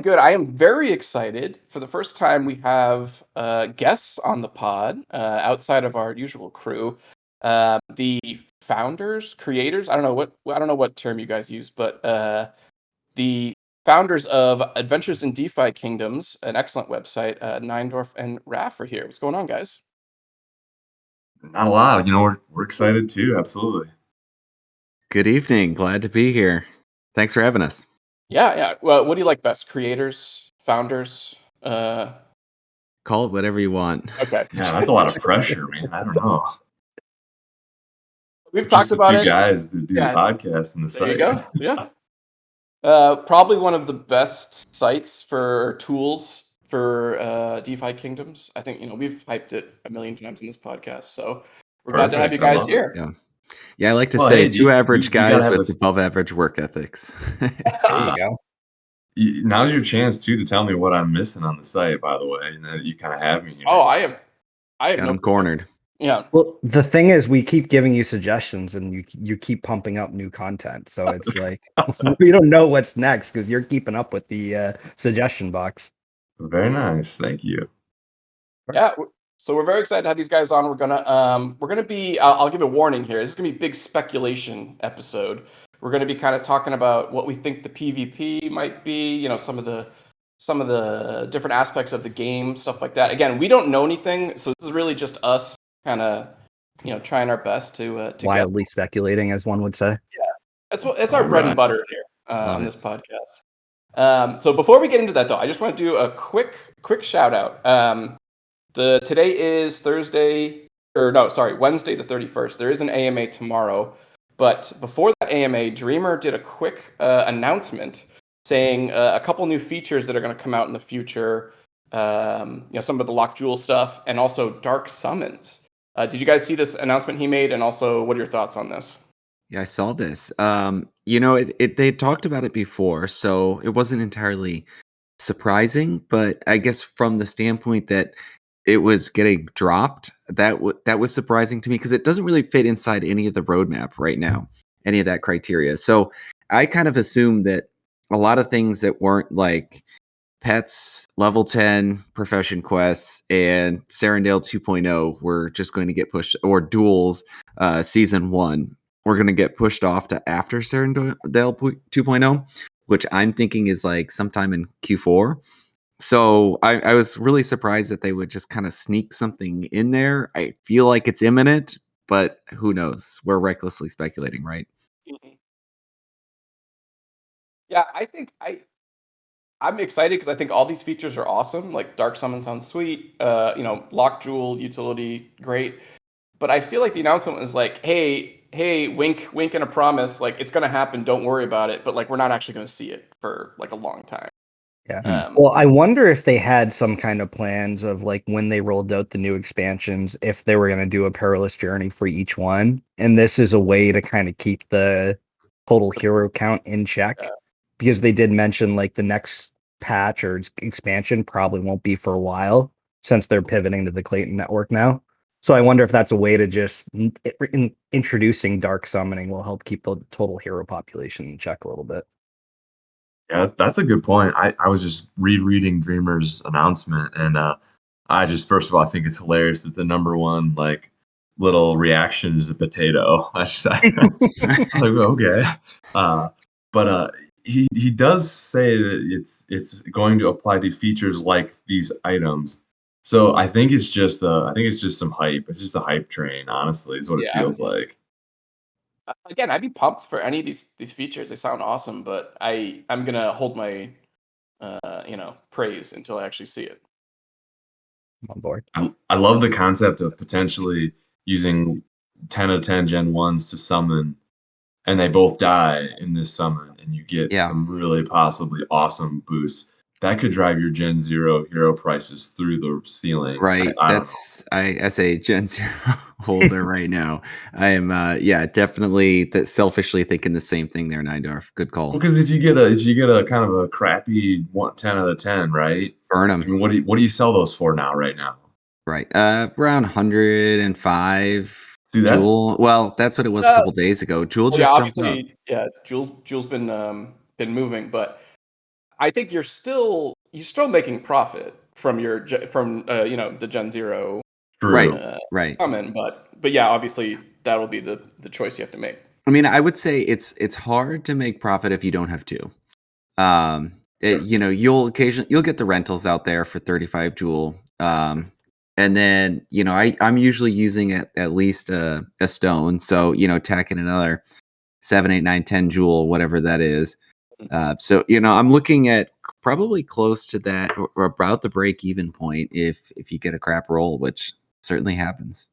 Good. I am very excited. For the first time, we have guests on the pod outside of our usual crew. The founders, creators. I don't know what term you guys use, but the founders of Adventures in DeFi Kingdoms, an excellent website. Neindorf and Raph are here. What's going on, guys? Not a lot. We're excited too. Absolutely. Good evening. Glad to be here. Thanks for having us. Yeah. Well, what do you like best? Creators, founders? Call it whatever you want. Okay. Yeah, that's a lot of pressure, man. I don't know. We've Just talked the about two it. guys that do the Yeah. podcast and the There you site. go. Yeah. Probably one of the best sites for tools for DeFi Kingdoms. I think we've hyped it a million times in this podcast, so we're glad to have you Perfect. I guys love it. here. Yeah, I like to Well, say hey, two average you gotta guys have with this. above average work ethics. There you go. Now's your chance too to tell me what I'm missing on the site. By the way, now that you kind of have me here. Oh, I have Got no him cornered. Yeah. Well, the thing is, we keep giving you suggestions, and you keep pumping up new content. So it's like we don't know what's next because you're keeping up with the suggestion box. Very nice. Thank you. Yeah. So we're very excited to have these guys on. We're gonna be. I'll give a warning here. This is gonna be a big speculation episode. We're gonna be kind of talking about what we think the PvP might be. Some of the different aspects of the game, stuff like that. Again, we don't know anything, so this is really just us kind of trying our best to Wildly speculating, as one would say. It's our bread and Alright. butter here Love on it. this podcast. So before we get into that, though, I just want to do a quick shout out. Today is Wednesday the 31st. There is an AMA tomorrow, but before that AMA, Dreamer did a quick announcement saying a couple new features that are going to come out in the future. Some of the lock jewel stuff and also dark summons. Did you guys see this announcement he made? And also, what are your thoughts on this? Yeah, I saw this. They talked about it before, so it wasn't entirely surprising. But I guess from the standpoint that it was getting dropped, that was surprising to me because it doesn't really fit inside any of the roadmap right now, any of that criteria. So I kind of assumed that a lot of things that weren't like pets, level 10, profession quests, and Serendale 2.0 were just going to get pushed, or duels season 1 we're going to get pushed off to after Serendale 2.0, which I'm thinking is like sometime in Q4. So I was really surprised that they would just kind of sneak something in there. I feel like it's imminent, but who knows? We're recklessly speculating, right? Yeah, I'm excited because I think all these features are awesome. Like Dark Summon sounds sweet. Lock Jewel utility, great. But I feel like the announcement was like, hey, wink, wink, and a promise. Like it's gonna happen. Don't worry about it. But like we're not actually gonna see it for like a long time. Yeah. Well, I wonder if they had some kind of plans of like when they rolled out the new expansions, if they were going to do a perilous journey for each one. And this is a way to kind of keep the total hero count in check because they did mention like the next patch or expansion probably won't be for a while since they're pivoting to the Clayton network now. So I wonder if that's a way to just introducing dark summoning will help keep the total hero population in check a little bit. Yeah, that's a good point. I was just rereading Dreamer's announcement, and I just first of all I think it's hilarious that the number one like little reaction is a potato. I just like okay, but he does say that it's going to apply to features like these items. So I think it's just some hype. It's just a hype train, honestly, is what it feels like. Again, I'd be pumped for any of these features. They sound awesome, but I'm gonna hold my praise until I actually see it. I'm on board. I love the concept of potentially using 10 of 10 Gen 1s to summon, and they both die in this summon, and you get some really possibly awesome boosts. That could drive your Gen 0 hero prices through the ceiling. Right. As a Gen 0 holder right now, I am definitely selfishly thinking the same thing there, Neindorf. Good call. Because if you get a kind of a crappy 10 out of 10, right? Burn them. I mean, what do you sell those for now right now? Right. Around 105. See, Jewel. Well, that's what it was a couple days ago. Jewel just jumped up. Yeah, Jewel's been moving, but I think you're still making profit from the Gen Zero Right. True. Right. comment, but yeah, obviously that'll be the choice you have to make. I mean, I would say it's hard to make profit if you don't have two. Sure. You'll get the rentals out there for 35 Joule. And then, I'm usually using at least a stone. So, tacking another 7, 8, 9, 10 Joule, whatever that is. So, I'm looking at probably close to that or about the break even point if you get a crap roll, which certainly happens.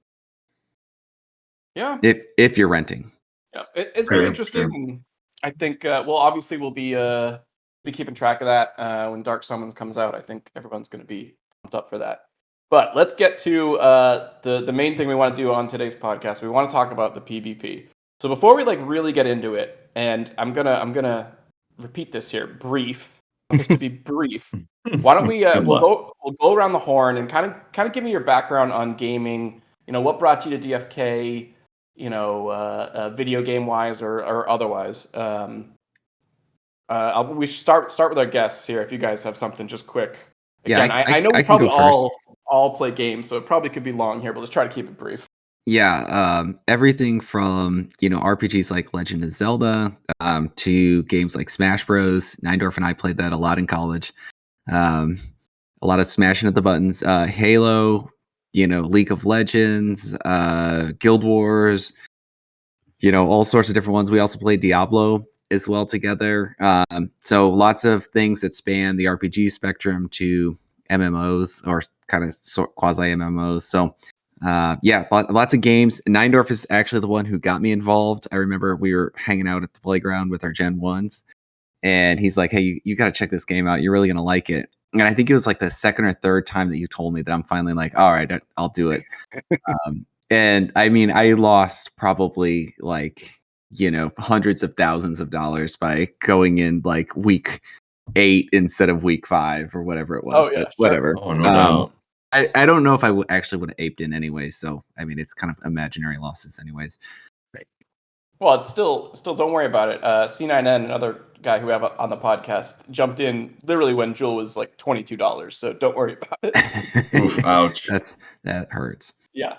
Yeah. If you're renting. Yeah, it's very Sure, interesting, sure. and I think obviously we'll be keeping track of that when Dark Summons comes out. I think everyone's going to be pumped up for that. But let's get to the main thing we want to do on today's podcast. We want to talk about the PvP. So before we really get into it, and I'm gonna repeat this here, brief. I want this to be brief. Why don't we Good luck. we'll go around the horn and kind of give me your background on gaming. What brought you to DFK? Video game wise or otherwise. We should start with our guests here. If you guys have something just quick. Again, Yeah, I know we I can probably go first. all play games, so it probably could be long here, but let's try to keep it brief. Yeah, everything from RPGs like Legend of Zelda to games like Smash Bros. Neindorf and I played that a lot in college. A lot of smashing at the buttons. Halo, League of Legends, Guild Wars, all sorts of different ones. We also played Diablo as well together. So lots of things that span the RPG spectrum to MMOs or kind of quasi MMOs. So yeah, lots of games. Neindorf is actually the one who got me involved. I remember we were hanging out at the playground with our Gen 1s, and he's like, hey, you got to check this game out. You're really going to like it. And I think it was like the second or third time that you told me that I'm finally like, all right, I'll do it. And I mean, I lost probably hundreds of thousands of dollars by going in like week 8 instead of week 5 or whatever it was. Oh, yeah, but whatever. Oh, no doubt. I don't know if I actually would have aped in anyway. So, I mean, it's kind of imaginary losses anyways. Well, it's still don't worry about it. C9N, another guy who we have on the podcast, jumped in literally when Jewel was like $22. So don't worry about it. Oof, ouch. That hurts. Yeah.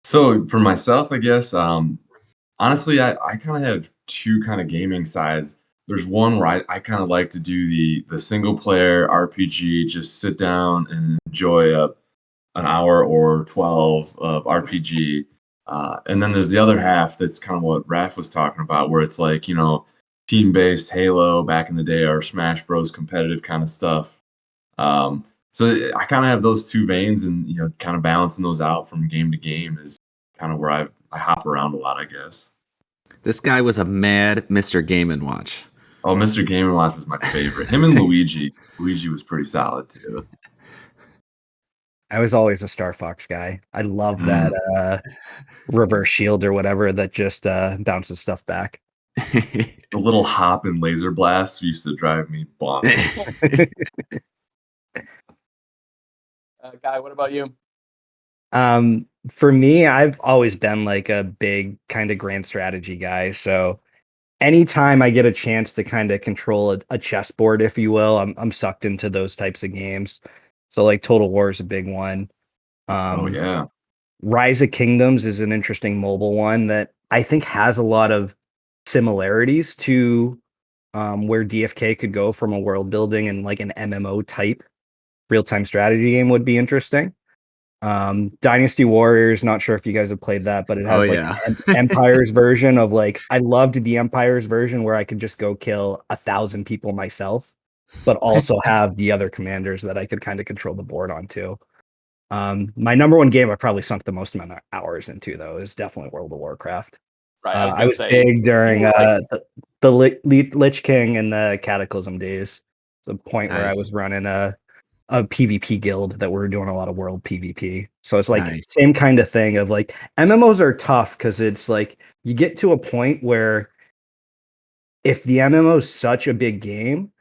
So for myself, I guess, honestly, I kind of have two kind of gaming sides. There's one where I kind of like to do the single player RPG, just sit down and enjoy an hour or 12 of RPG. And then there's the other half that's kind of what Raph was talking about, where it's like, team-based Halo back in the day or Smash Bros. Competitive kind of stuff. So I kind of have those two veins, and kind of balancing those out from game to game is kind of where I hop around a lot, I guess. This guy was a mad Mr. Game & Watch. Oh, Mr. Game & Watch was my favorite. Him and Luigi. Luigi was pretty solid too. I was always a Star Fox guy. I love that reverse shield or whatever that just bounces stuff back. The little hop and laser blast used to drive me bonkers. Guy, what about you? For me, I've always been like a big kind of grand strategy guy. So anytime I get a chance to kind of control a chessboard, if you will, I'm sucked into those types of games. So like Total War is a big one. Oh yeah. Rise of Kingdoms is an interesting mobile one that I think has a lot of similarities to where DFK could go from a world building and like an MMO type real-time strategy game would be interesting. Dynasty Warriors, not sure if you guys have played that, but it has an Empire's version of like, I loved the Empire's version where I could just go kill 1,000 people myself, but also have the other commanders that I could kind of control the board onto. My number one game I probably sunk the most amount of hours into though is definitely World of Warcraft. Right, I was big during the Lich King and the Cataclysm days. The point where I was running a PvP guild that we're doing a lot of world PvP. So it's like same kind of thing of like MMOs are tough because it's like you get to a point where if the MMO is such a big game,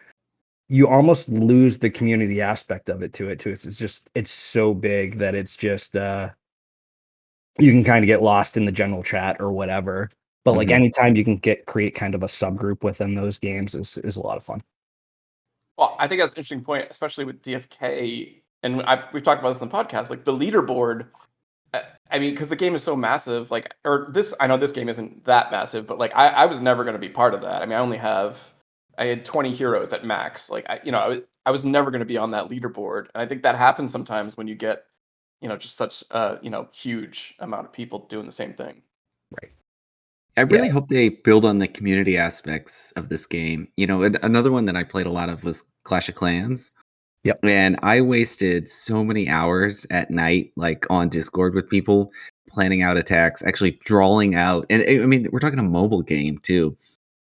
you almost lose the community aspect of it too. It's so big that it's just you can kind of get lost in the general chat or whatever. But like Mhm. anytime you can create kind of a subgroup within those games is a lot of fun. Well, I think that's an interesting point, especially with DFK, and we've talked about this in the podcast. Like the leaderboard, I mean, because the game is so massive. Like, or this, I know this game isn't that massive, but like I was never going to be part of that. I mean, I had 20 heroes at max. Like, I was never going to be on that leaderboard, and I think that happens sometimes when you get, just such a huge amount of people doing the same thing. Right. I Yeah. really hope they build on the community aspects of this game. Another one that I played a lot of was Clash of Clans. Yep. And I wasted so many hours at night, like on Discord with people, planning out attacks, actually drawing out. And I mean, we're talking a mobile game too.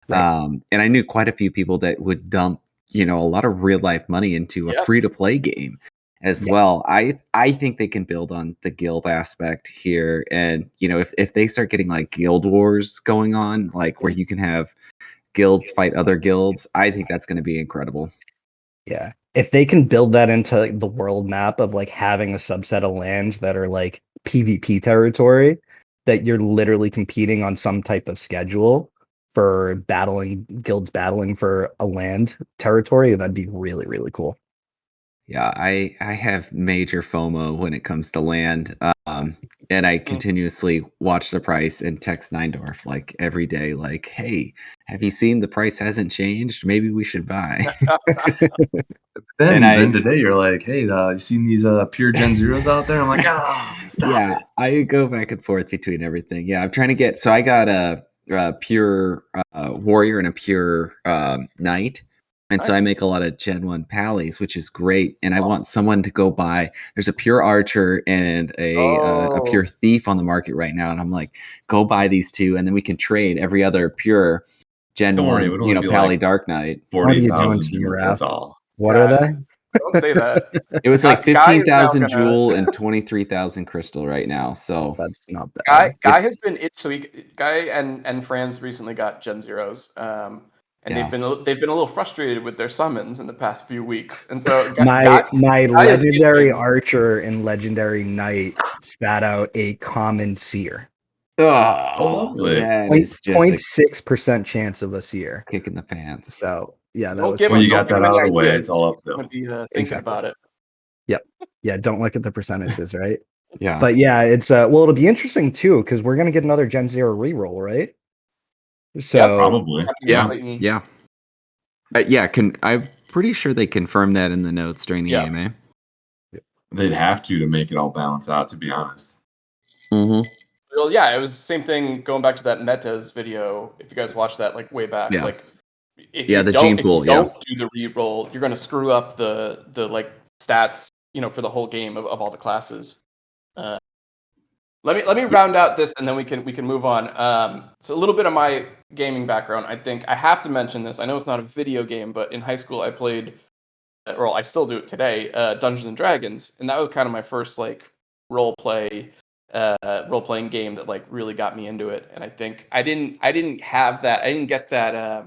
Right. And I knew quite a few people that would dump, a lot of real life money into a Yes. free to play game as Yeah. well. I think they can build on the guild aspect here. And, if they start getting like guild wars going on, like where you can have guilds fight other guilds, I think that's going to be incredible. Yeah. If they can build that into like, the world map of like having a subset of lands that are like PvP territory, that you're literally competing on some type of schedule for guilds battling for a land territory, that'd be really, really cool. Yeah, I have major FOMO when it comes to land, and I continuously watch the price and text Neindorf like every day, like, "Hey, have you seen the price hasn't changed? Maybe we should buy." Then today you're like, hey, you seen these pure Gen Zeros out there? I'm like, stop it. I go back and forth between everything. Yeah, I'm trying to get. So I got a pure warrior and a pure knight. And so I Nice. make a lot of Gen 1 pallies, which is great. And I Awesome. want someone to go buy. There's a pure archer and a pure thief on the market right now. And I'm like, go buy these two, and then we can trade every other pure Gen Don't 1, worry, it would only be pally like Dark Knight. What are you doing 40,000 to me, jewels, Raph? that's all. What Yeah. are they? Don't say that. It was like Guy is now 15,000 gonna- jewel and 23,000 crystal right now. So That's not bad. Guy has been Guy and Franz recently got Gen Zeros, and Yeah. they've been a little frustrated with their summons in the past few weeks, and so My Guy is legendary itching. archer and legendary knight spat out a common seer. Oh, lovely. that is just a 0.6% chance of a seer. kick in the pants. So yeah, that Don't was give Well, him, you don't got give that him any out of the way. ideas. It's all He's gonna uphill. be thinking Exactly. about it. Yeah, don't look at the percentages, right? Yeah. But yeah, it's well, it'll be interesting too because we're gonna get another Gen Zero reroll, right? So Yes. Probably. Yeah. Clayton. Yeah. I'm pretty sure they confirmed that in the notes during the Yeah. AMA. They'd have to make it all balance out, to be honest. Mm-hmm. Well, yeah, it was the same thing going back to that Metas video. If you guys watched that like way back, Yeah. like if Yeah, you the don't, gene if pool, you don't do the reroll, you're gonna screw up the like stats, for the whole game of all the classes. Let me round out this and then we can move on. So a little bit of my gaming background. I think I have to mention this. I know it's not a video game, but in high school I played, or I still do it today, Dungeons and Dragons, and that was kind of my first like role playing game that like really got me into it. And I think I didn't have that. I didn't get that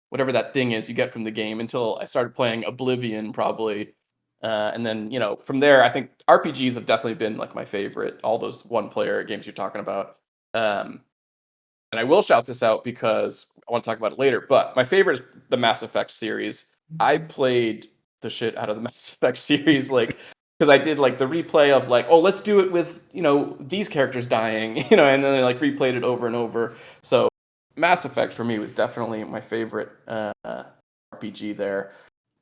whatever that thing is you get from the game until I started playing Oblivion probably. And then, from there, I think RPGs have definitely been like my favorite, all those one player games you're talking about. And I will shout this out because I want to talk about it later, but my favorite is the Mass Effect series. I played the shit out of the Mass Effect series, like, because I did like the replay of like, oh, let's do it with, these characters dying, and then I like replayed it over and over. So Mass Effect for me was definitely my favorite RPG there.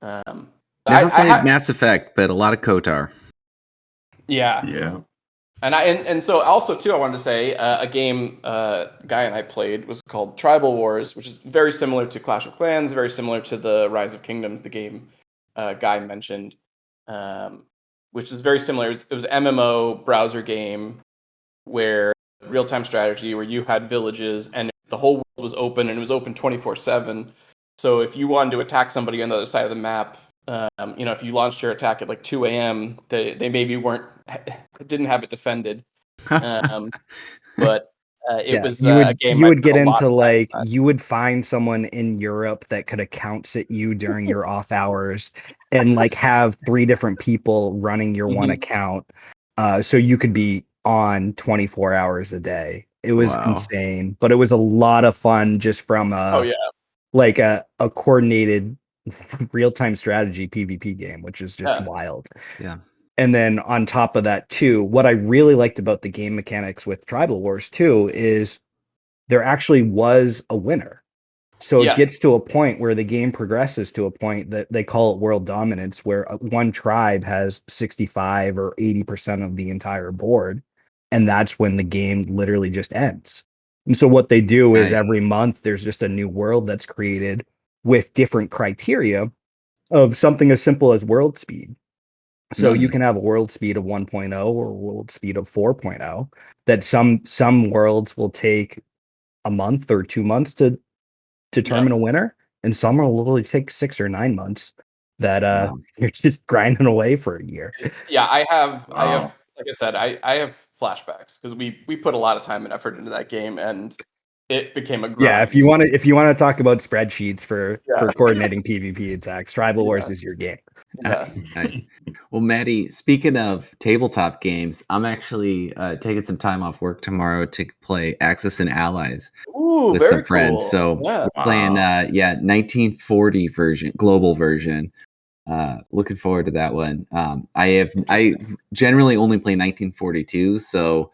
Never played Mass Effect, but a lot of KOTOR. Yeah. Yeah. And so also too, I wanted to say a game Guy and I played was called Tribal Wars, which is very similar to Clash of Clans, very similar to the Rise of Kingdoms, the game Guy mentioned, which is very similar. It was MMO browser game where real-time strategy, where you had villages and the whole world was open and it was open 24/7. So if you wanted to attack somebody on the other side of the map, if you launched your attack at like 2 a.m., they maybe didn't have it defended. But it was a game. You would get into like you would find someone in Europe that could account sit you during your off hours and like have 3 different people running your one account. So you could be on 24 hours a day It was Wow. insane, but it was a lot of fun just from Oh yeah. like a coordinated real-time strategy PvP game, which is just Yeah. wild. Yeah. And then on top of that too, what I really liked about the game mechanics with Tribal Wars too is there actually was a winner. So it Yes. gets to a point where the game progresses to a point that they call it world dominance, where one tribe has 65 or 80% of the entire board. And that's when the game literally just ends. And so what they do is Nice. every month there's just a new world that's created with different criteria of something as simple as world speed. So you can have a world speed of 1.0 or a world speed of 4.0 that some worlds will take a month or 2 months to determine a winner, and some will literally take 6 or 9 months that Wow. you're just grinding away for a year. Yeah, I have Wow. like I said, I have flashbacks because we put a lot of time and effort into that game, and it became a grind. Yeah, if you want to talk about spreadsheets for Yeah. coordinating PvP attacks, Tribal Wars Yeah. is your game. Yeah. Nice. Well, Maddie, speaking of tabletop games, I'm actually taking some time off work tomorrow to play Axis and Allies Ooh, with very some friends. cool. So Yeah. we're playing, 1940 version, global version. Looking forward to that one. I generally only play 1942, so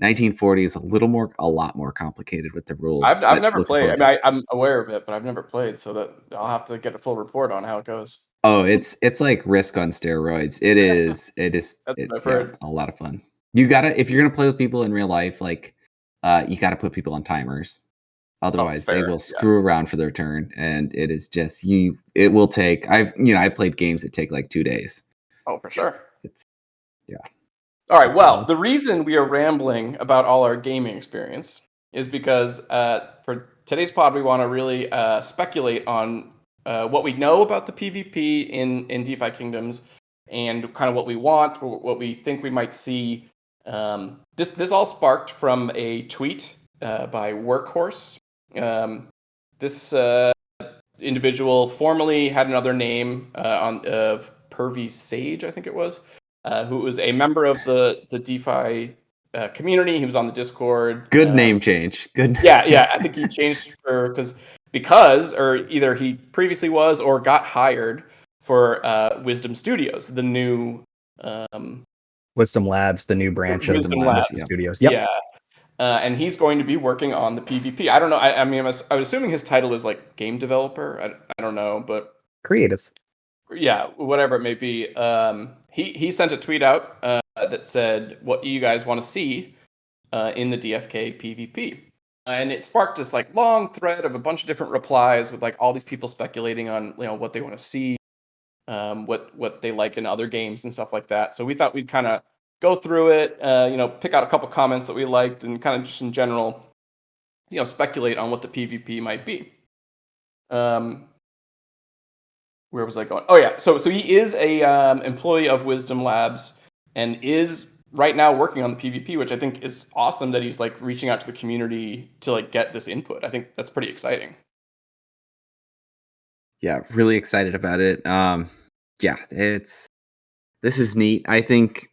1940 is a lot more complicated with the rules. I've but never looking played. I forward to mean, I'm aware of it, but I've never played, so that I'll have to get a full report on how it goes. Oh, it's like Risk on steroids. It is That's what I've yeah, heard. a lot of fun. You gotta, if you're gonna play with people in real life, like you gotta put people on timers. Otherwise they fair, will yeah. screw around for their turn, and it is just it will take, I played games that take like 2 days. Oh, for sure. Yeah. All right. Well, the reason we are rambling about all our gaming experience is because for today's pod, we want to really speculate on what we know about the PvP in DeFi Kingdoms and kind of what we want, what we think we might see. This all sparked from a tweet by Workhorse. This individual formerly had another name of Pervy Sage, I think it was, who was a member of the DeFi community. He was on the Discord. Good name change. Good. Yeah. I think he changed because or either he previously was or got hired for Wisdom Studios, the new Wisdom Labs, the new branch of Wisdom Labs, Wisdom yeah. Studios. Yep. Yeah. And he's going to be working on the PvP. I don't know. I mean, I was assuming his title is like game developer. I don't know, but Creative. yeah, whatever it may be. He sent a tweet out that said, "What do you guys want to see in the DFK PvP?" And it sparked this like long thread of a bunch of different replies with like all these people speculating on what they want to see, what they like in other games and stuff like that. So we thought we'd kind of go through it, pick out a couple comments that we liked, and kind of just in general, speculate on what the PvP might be. Where was I going? Oh yeah, so he is a employee of Wisdom Labs and is right now working on the PvP, which I think is awesome that he's like reaching out to the community to like get this input. I think that's pretty exciting. Yeah, really excited about it. Yeah, this is neat. I think,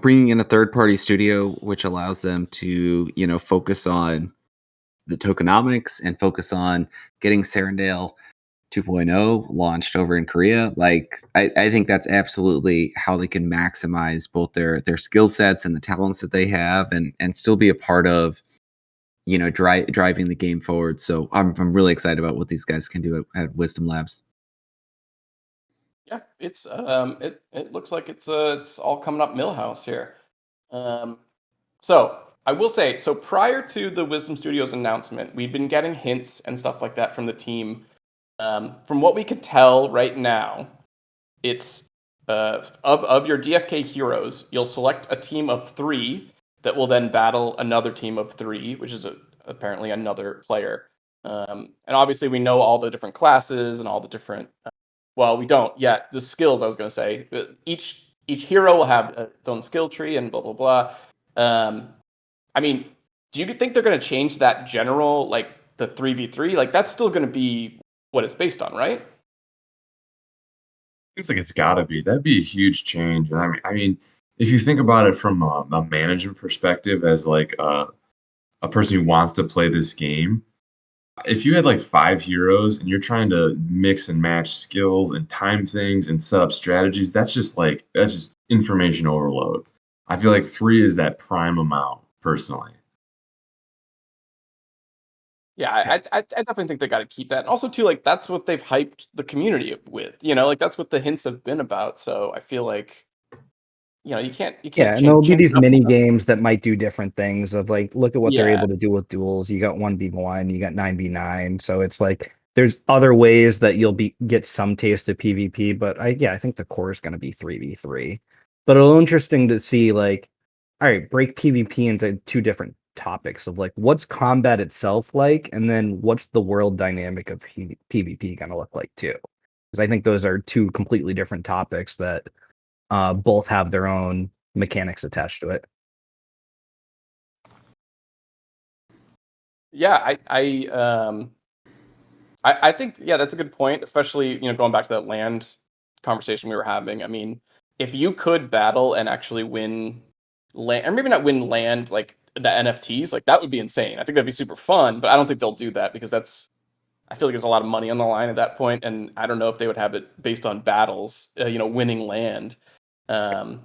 bringing in a third-party studio, which allows them to, focus on the tokenomics and focus on getting Serendale 2.0 launched over in Korea. Like, I think that's absolutely how they can maximize both their skill sets and the talents that they have, and still be a part of, driving the game forward. So I'm really excited about what these guys can do at Wisdom Labs. Yeah, it's it looks like it's all coming up Millhouse here. So I will say, so prior to the Wisdom Studios announcement, we've been getting hints and stuff like that from the team. From what we could tell right now, it's of your DFK heroes, you'll select a team of 3 that will then battle another team of 3, which is apparently another player. And obviously, we know all the different classes and all the different. Well, we don't yet. The skills I was going to say. Each hero will have its own skill tree and blah blah blah. I mean, do you think they're going to change that general, like the 3v3? Like that's still going to be what it's based on, right? Seems like it's got to be. That'd be a huge change. And I mean, if you think about it from a management perspective, as like a a person who wants to play this game, if you had like 5 heroes and you're trying to mix and match skills and time things and set up strategies, that's just information overload. I feel like 3 is that prime amount personally. Yeah, I definitely think they got to keep that. And also, too, like that's what they've hyped the community with. You know, like that's what the hints have been about. So I feel like, you can't Yeah, and change, there'll be these it up. mini games that might do different things of like, look at what they're Yeah, able to do with duels. You got 1v1, you got 9v9. So it's like there's other ways that you'll get some taste of PvP, but I think the core is gonna be 3v3. But it'll interesting to see like, all right, break PvP into two different topics of like what's combat itself like, and then what's the world dynamic of PvP gonna look like too. Because I think those are two completely different topics that both have their own mechanics attached to it. yeah. I think that's a good point. Especially going back to that land conversation we were having. I mean, if you could battle and actually win land, or maybe not win land like the NFTs, like that would be insane. I think that'd be super fun, but I don't think they'll do that because I feel like there's a lot of money on the line at that point, and I don't know if they would have it based on battles, winning land. Um,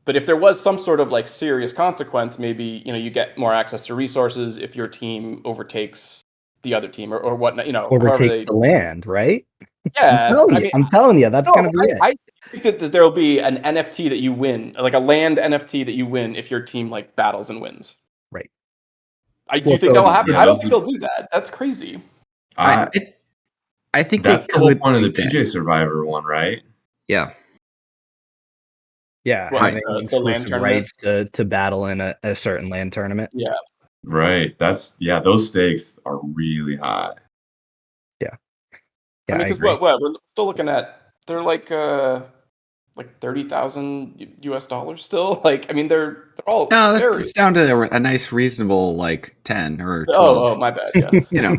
but if there was some sort of like serious consequence, maybe you get more access to resources if your team overtakes the other team or whatnot. However Overtakes they. the land, right? Yeah, I mean, I'm telling you, that's no, gonna be it. I think that there'll be an NFT that you win, like a land NFT that you win if your team like battles and wins. Right. I do Well, you think so that'll happen? Yeah, I don't those think are, they'll do that. That's crazy. I I I, I think they that's the whole could point of do the that. PJ Survivor one, right? Yeah. yeah, What, like having the land exclusive tournament? rights to battle in a certain land tournament. Yeah. Right. Those stakes are really high. Yeah. I Yeah, mean, I because agree. what we're still looking at, they're like 30,000 US dollars still. Like, I mean, they're all No, very. it's down to a nice, reasonable like 10 or 12. Oh, my bad. Yeah. You know,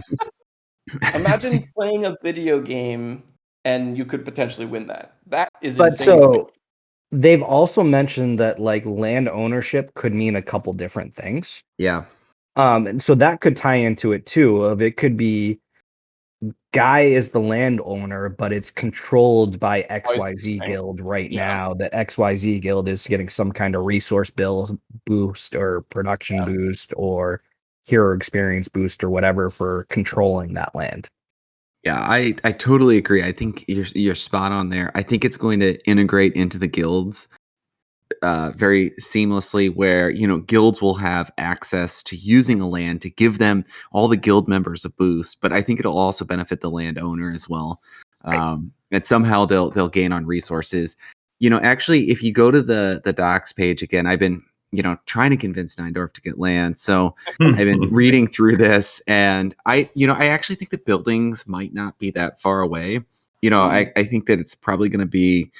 Imagine playing a video game and you could potentially win that. That is But insane to me. so they've also mentioned that like land ownership could mean a couple different things. yeah. And so that could tie into it too. Of it could be Guy is the landowner, but it's controlled by Always XYZ interesting. Guild right Yeah. now. That XYZ Guild is getting some kind of resource bill boost or production boost or hero experience boost or whatever for controlling that land. Yeah, I totally agree. I think you're spot on there. I think it's going to integrate into the guilds very seamlessly, where guilds will have access to using a land to give them all the guild members a boost. But I think it'll also benefit the landowner as well, Right. and somehow they'll gain on resources. Actually, if you go to the docs page again, I've been trying to convince Neindorf to get land. So I've been reading through this, and I actually think the buildings might not be that far away. I think that it's probably going to be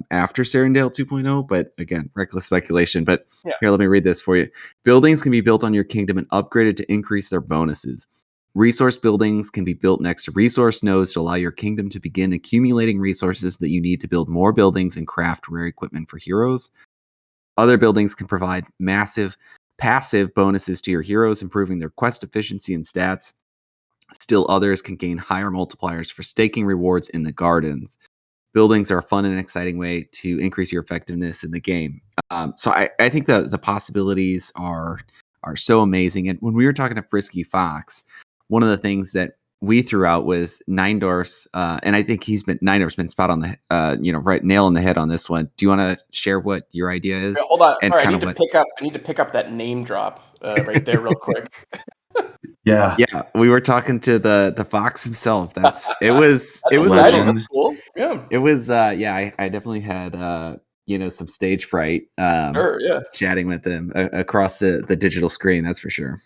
after Serendale 2.0, but again, reckless speculation. But Yeah. here, let me read this for you. Buildings can be built on your kingdom and upgraded to increase their bonuses. Resource buildings can be built next to resource nodes to allow your kingdom to begin accumulating resources that you need to build more buildings and craft rare equipment for heroes. Other buildings can provide massive passive bonuses to your heroes, improving their quest efficiency and stats. Still, others can gain higher multipliers for staking rewards in the gardens. Buildings are a fun and exciting way to increase your effectiveness in the game. So I think the possibilities are so amazing. And when we were talking to Frisky Fox, one of the things that we threw out was Neindorf's, and I think Neindorf's been spot on the right nail on the head on this one. Do you want to share what your idea is? Hold on. And Sorry, I kind need of to what? pick up that name drop right there real quick. Yeah. Yeah, we were talking to the Fox himself. It That's was a exciting. little. legend. That's cool. Yeah. It was I definitely had some stage fright Sure. Yeah. chatting with him across the digital screen, that's for sure.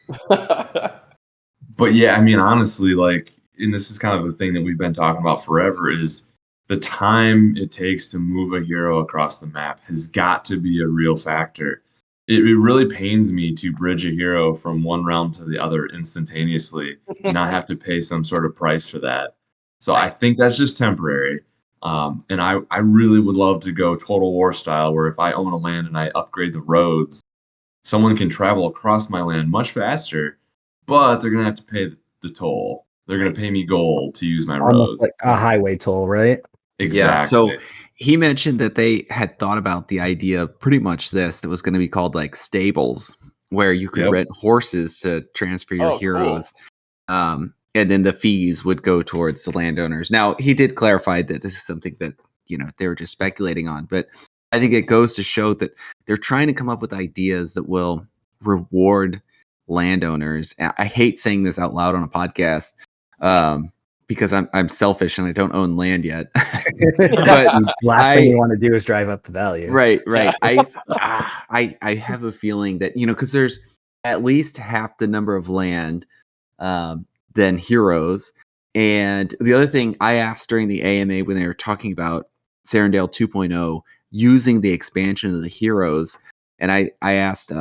But yeah, I mean, honestly, like, and this is kind of the thing that we've been talking about forever, is the time it takes to move a hero across the map has got to be a real factor. It really pains me to bridge a hero from one realm to the other instantaneously and not have to pay some sort of price for that. So I think that's just temporary. And I really would love to go Total War style, where if I own a land and I upgrade the roads, someone can travel across my land much faster, but they're gonna have to pay the toll. They're gonna pay me gold to use my Almost roads. like a highway toll, right? Yeah, so Exactly. he mentioned that they had thought about the idea of pretty much this that was going to be called like stables, where you could Yep. rent horses to transfer your Oh, cool. heroes, and then the fees would go towards the landowners. Now, he did clarify that this is something that they were just speculating on, but I think it goes to show that they're trying to come up with ideas that will reward landowners. And I hate saying this out loud on a podcast. Because I'm selfish and I don't own land yet. But Last thing you want to do is drive up the value. right. Yeah. I have a feeling that because there's at least half the number of land than heroes. And the other thing I asked during the AMA when they were talking about Serendale 2.0 using the expansion of the heroes, and I asked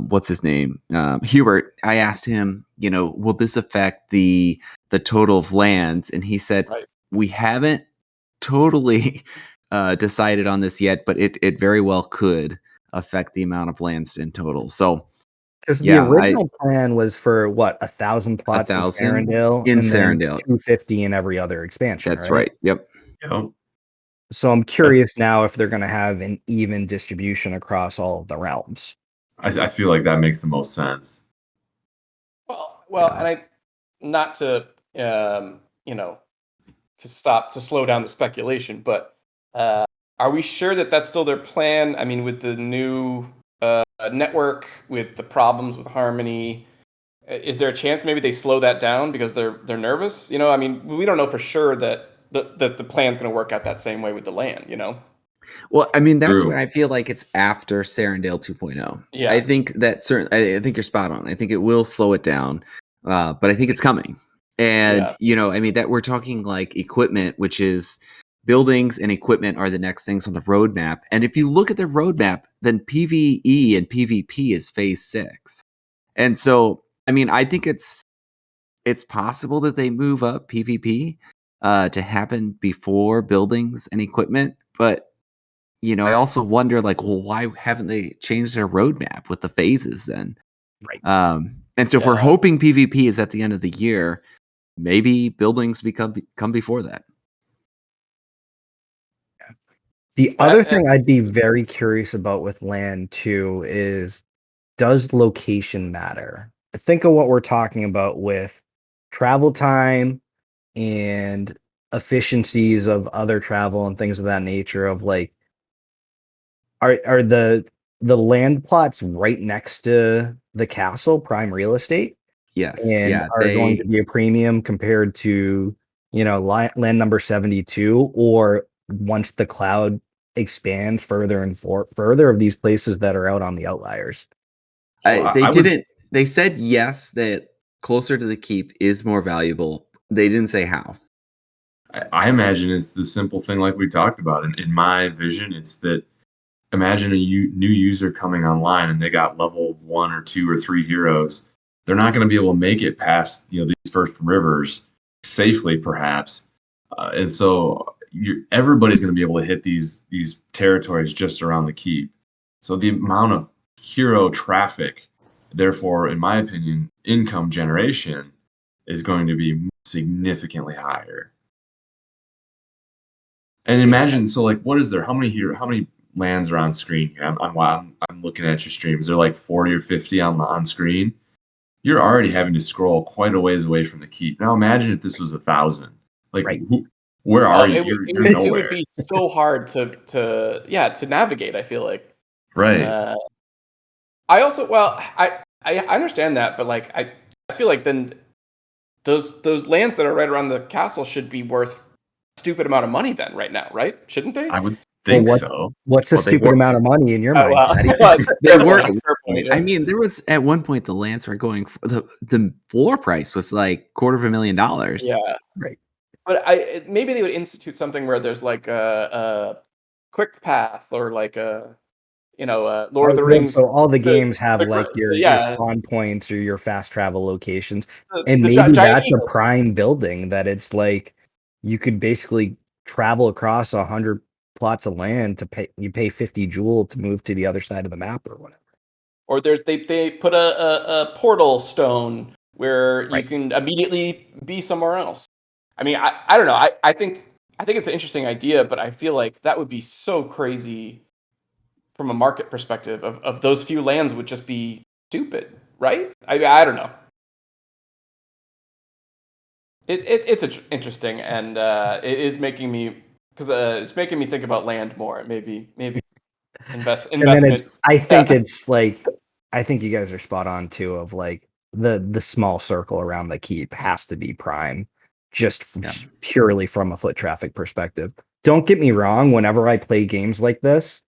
what's his name, Hubert. I asked him, will this affect the total of lands? And he said, Right. we haven't totally decided on this yet, but it very well could affect the amount of lands in total. So Because the yeah, original plan was for what, 1,000 plots in 1,000 Serendale, in and then Serendale. 250 in every other expansion. That's right. Yep. Yep. So I'm curious now if they're going to have an even distribution across all of the realms. I feel like that makes the most sense. Well, Yeah. and not to to slow down the speculation, but are we sure that that's still their plan? I mean, with the new network, with the problems with Harmony, is there a chance maybe they slow that down because they're nervous? I mean, we don't know for sure that the plan's going to work out that same way with the land. Well, I mean, that's True. where I feel like it's after Serendale 2.0. Yeah. I think that I think you're spot on. I think it will slow it down, but I think it's coming. And I mean, that we're talking like equipment, which is buildings and equipment are the next things on the roadmap. And if you look at the roadmap, then PvE and PvP is phase 6. And so, I mean, I think it's possible that they move up PvP to happen before buildings and equipment, but I also wonder, like, well, why haven't they changed their roadmap with the phases then? Right. And so if we're Yeah. hoping PvP is at the end of the year, maybe buildings come before that. The But other thing I'd be very curious about with land too is, does location matter? Think of what we're talking about with travel time and efficiencies of other travel and things of that nature, of like, are the land plots right next to the castle prime real estate Yes. and Yeah. are going to be a premium compared to land number 72, or once the cloud expands further and further of these places that are out on the outliers? They said yes, that closer to the keep is more valuable. They didn't say how. I imagine it's the simple thing like we talked about. In my vision, it's that imagine a new user coming online and they got level 1 or 2 or 3 heroes. They're not going to be able to make it past these first rivers safely, perhaps, and so everybody's going to be able to hit these territories just around the keep. So the amount of hero traffic, therefore, in my opinion, income generation is going to be significantly higher. And imagine, so like, what is there? How many lands are on screen here? I'm looking at your stream. Is there like 40 or 50 on screen? You're already having to scroll quite a ways away from the keep. Now imagine if this was 1,000. Like, Right. where are you? It would, You're it nowhere. would be so hard to navigate, I feel like. Right. I also, I understand that, but like I feel like then those lands that are right around the castle should be worth a stupid amount of money then right now, right? Shouldn't they? I would think Well, so. What's a Well, they stupid were- amount of money in your Oh, mind, well, Patty? They fair were. point, fair point, yeah. I mean, there was at one point the lands were going for the floor price was like $250,000. Yeah, Right. but maybe they would institute something where there's like a quick path or like a Lord of the Rings. So all the games have like your yeah, spawn points or your fast travel locations, the and giant maybe that's a eagle. prime building that it's like you could basically travel across 100 plots of land to pay. You pay 50 jewel to move to the other side of the map or whatever. or they put a portal stone where you Right. can immediately be somewhere else. I mean, I don't know. I think it's an interesting idea, but I feel like that would be so crazy from a market perspective of those few lands would just be stupid, right? I don't know. It's interesting, and it is making me because it's making me think about land more. Maybe invest And then in it's it. I think it's like I think you guys are spot on too of like the small circle around the keep has to be prime just purely from a foot traffic perspective. Don't get me wrong, whenever I play games like this,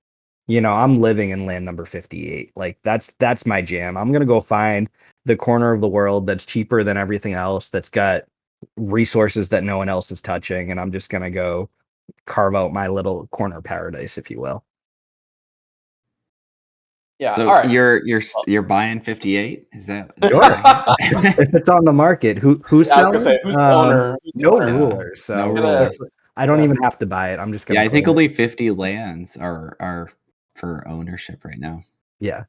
I'm living in land number 58. Like that's my jam. I'm going to go find the corner of the world that's cheaper than everything else, that's got resources that no one else is touching, and I'm just going to go carve out my little corner paradise, if you will. Yeah. So All right. you're buying 58? Is that Sure. If it's on the market, who's I was gonna selling? say who's the owner? Who's the No owner? ruler, so No ruler. I don't Yeah. even have to buy it. I'm just gonna. Yeah, I think claim it. only 50 lands are for ownership right now. Yeah,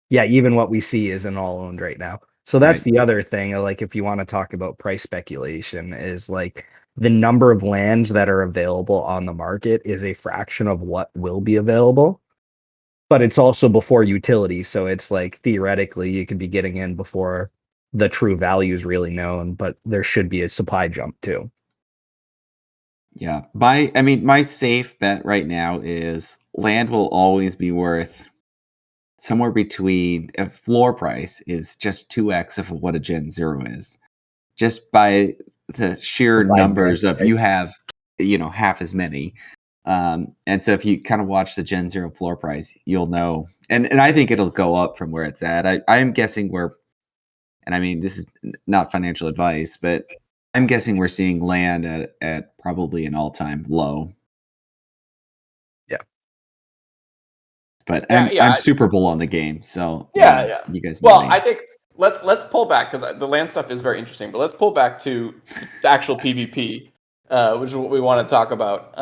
yeah. Even what we see isn't all owned right now. So that's Right. the other thing. Like, if you want to talk about price speculation, is like the number of lands that are available on the market is a fraction of what will be available. But it's also before utility, so it's like theoretically you could be getting in before the true value is really known. But there should be a supply jump too. Yeah. My safe bet right now is land will always be worth somewhere between a floor price is just 2x of what a Gen 0 is. Just by the sheer Supply and numbers demand, of right? you have, half as many. And so if you kind of watch the Gen 0 floor price, you'll know. And I think it'll go up from where it's at. I am guessing and I mean, this is not financial advice, but I'm guessing we're seeing land at probably an all-time low. Yeah. But Yeah, I'm Super Bowl on the game, so yeah. you guys know Well, me. I think let's pull back because the land stuff is very interesting. But let's pull back to the actual PvP, which is what we want to talk about.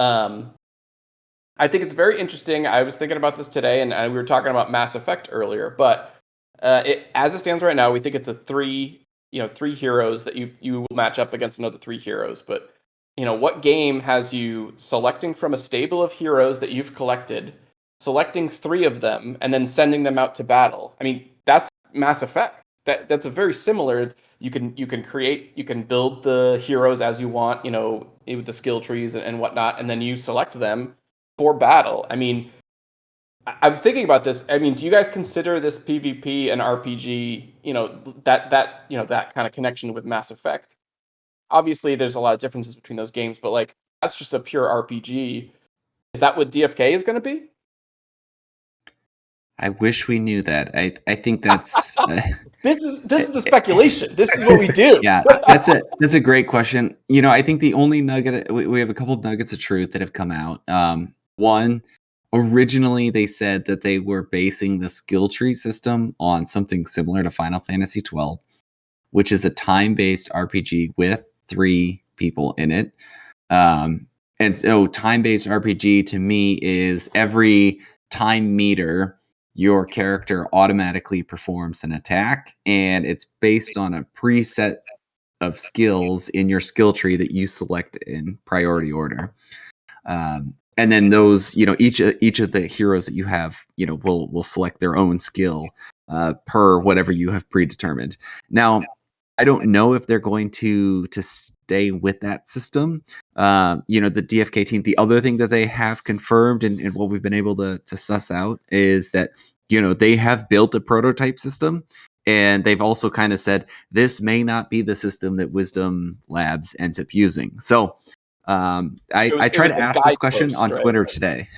I think it's very interesting. I was thinking about this today, and we were talking about Mass Effect earlier. But as it stands right now, we think it's a three heroes that you will match up against another three heroes. But what game has you selecting from a stable of heroes that you've collected, selecting three of them, and then sending them out to battle? I mean, that's Mass Effect. That's a very similar. You can build the heroes as you want, with the skill trees and whatnot, and then you select them for battle. I mean, I'm thinking about this. I mean, do you guys consider this PvP and RPG? That kind of connection with Mass Effect. Obviously, there's a lot of differences between those games, but like that's just a pure RPG. Is that what DFK is going to be? I wish we knew that. I think that's This is the speculation. This is what we do. yeah, that's a great question. I think the only nugget we have a couple of nuggets of truth that have come out. One, originally they said that they were basing the skill tree system on something similar to Final Fantasy 12, which is a time-based RPG with 3 people in it. And so time-based RPG to me is every time meter your character automatically performs an attack, and it's based on a preset of skills in your skill tree that you select in priority order. And then those, each of the heroes that you have, will select their own skill per whatever you have predetermined. Now, I don't know if they're going to stay with that system. The DFK team. The other thing that they have confirmed and what we've been able to suss out is that they have built a prototype system, and they've also kind of said this may not be the system that Wisdom Labs ends up using. So I tried to ask this question on Twitter today.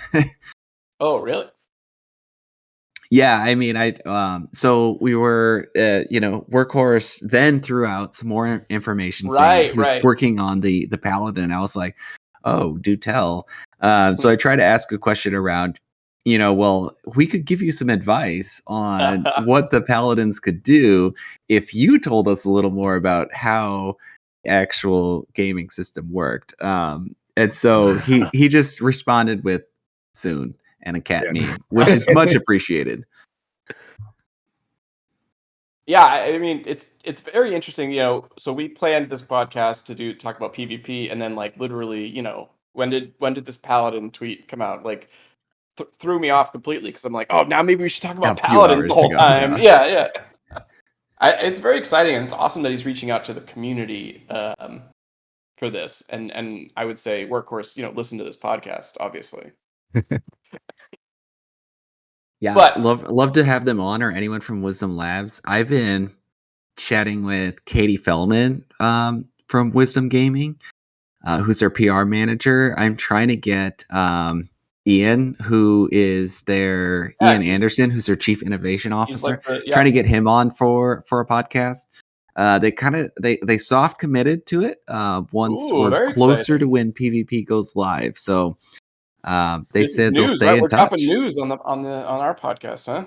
Oh, really? Yeah, I mean, so we were, Workhorse then threw out some more information saying he was working on the Paladin. I was like, oh, do tell. So I tried to ask a question around, well, we could give you some advice on what the Paladins could do if you told us a little more about how the actual gaming system worked. And so he just responded with soon and a cat meme, which is much appreciated. Yeah, I mean, it's very interesting, so we planned this podcast to talk about PvP, and then, like, literally, when did this Paladin tweet come out? Like, threw me off completely because I'm like, "Oh, now maybe we should talk Yeah, about a few Paladins the hours whole ago. time." Yeah. Yeah. It's very exciting, and it's awesome that he's reaching out to the community, for this, and I would say, Workhorse, listen to this podcast, obviously. Yeah, But love to have them on, or anyone from Wisdom Labs. I've been chatting with Katie Fellman from Wisdom Gaming, who's their PR manager. I'm trying to get Ian, who is their yeah, Ian Anderson, who's their chief innovation he's like officer. yeah. Trying to get him on for a podcast. They soft committed to it once Ooh, we're very closer exciting. to when PvP goes live. So they It's said they'll news, stay right? in We're dropping touch. news on our podcast, huh?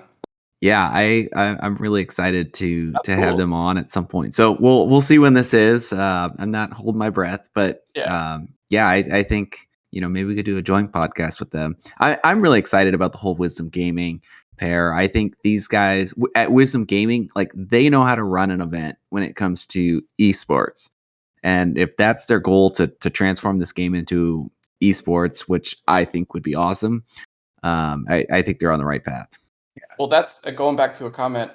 Yeah, I'm really excited to That's have cool. them on at some point. So we'll see when this is. I'm not holding my breath, but Yeah. yeah, I think maybe we could do a joint podcast with them. I'm really excited about the whole Wisdom Gaming pair. I think these guys at Wisdom Gaming, like, they know how to run an event when it comes to esports, and if that's their goal to transform this game into esports, which I think would be awesome, I think they're on the right path. Well, that's going back to a comment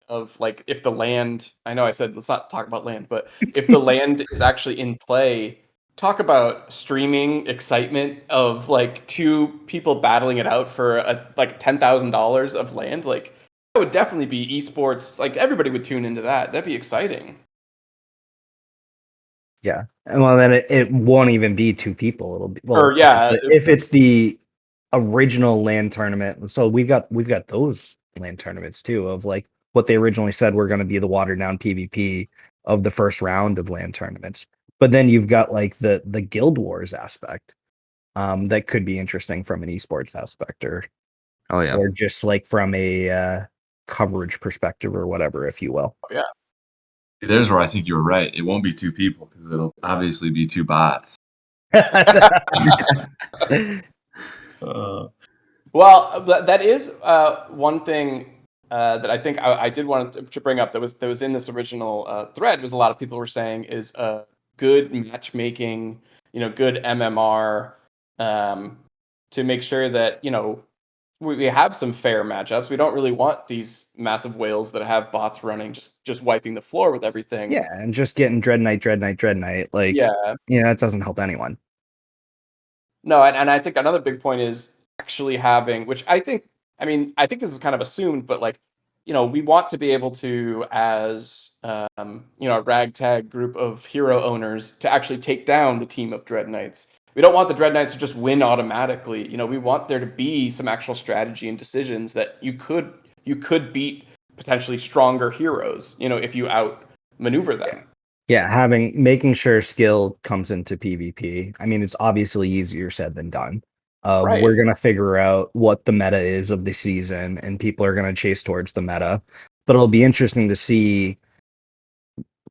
of, like, if the land, I know I said let's not talk about land, but if the land is actually in play, talk about streaming excitement of, like, two people battling it out for like $10,000 of land. Like, that would definitely be esports. Like, everybody would tune into that. That'd be exciting. Yeah. And well, then it won't even be two people. It'll be, Or well, yeah, if it's the original land tournament. So we've got those land tournaments too, of like what they originally said were going to be the watered down PvP of the first round of land tournaments. But then you've got like the Guild Wars aspect, that could be interesting from an esports aspect, Oh yeah. or just like from a coverage perspective or whatever, if you will. yeah. There's where I think you were right. It won't be two people because it'll obviously be two bots. Well, that is one thing that I think I did want to bring up that was in this original thread, was a lot of people were saying is good matchmaking, good MMR, to make sure that we have some fair matchups. We don't really want these massive whales that have bots running just wiping the floor with everything. Yeah, and just getting Dread Knight, like, Yeah. that doesn't help anyone. No, and I think another big point is actually having, which I think this is kind of assumed, but, like, we want to be able to, as a ragtag group of hero owners, to actually take down the team of Dread Knights. We don't want the Dread Knights to just win automatically. We want there to be some actual strategy and decisions that you could beat potentially stronger heroes, if you outmaneuver them. Yeah, making sure skill comes into PvP. I mean, it's obviously easier said than done. Right. We're gonna figure out what the meta is of the season, and people are gonna chase towards the meta. But it'll be interesting to see,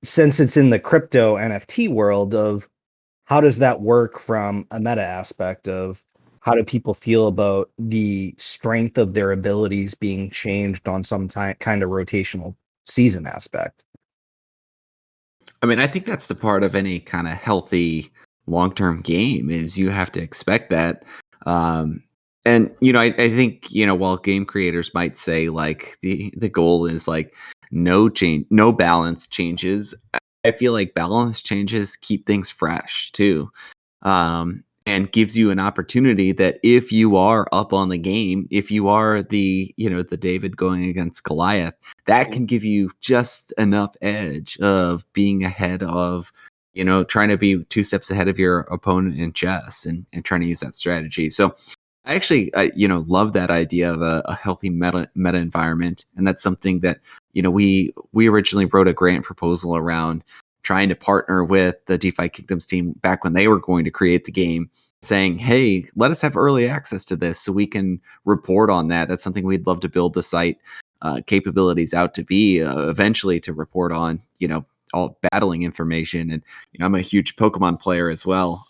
since it's in the crypto NFT world, of how does that work from a meta aspect of how do people feel about the strength of their abilities being changed on some kind of rotational season aspect. I mean, I think that's the part of any kind of healthy long-term game, is you have to expect that. And I think while game creators might say, like, the goal is like no change, no balance changes, I feel like balance changes keep things fresh too, and gives you an opportunity that if you are up on the game, if you are the David going against Goliath, that can give you just enough edge of being ahead of, trying to be two steps ahead of your opponent in chess, and trying to use that strategy. So I actually, love that idea of a healthy meta environment, and that's something that we originally wrote a grant proposal around, trying to partner with the DeFiKingdoms team back when they were going to create the game, saying, "Hey, let us have early access to this so we can report on that." That's something we'd love to build the site capabilities out to be eventually, to report on, all battling information. And I'm a huge Pokemon player as well.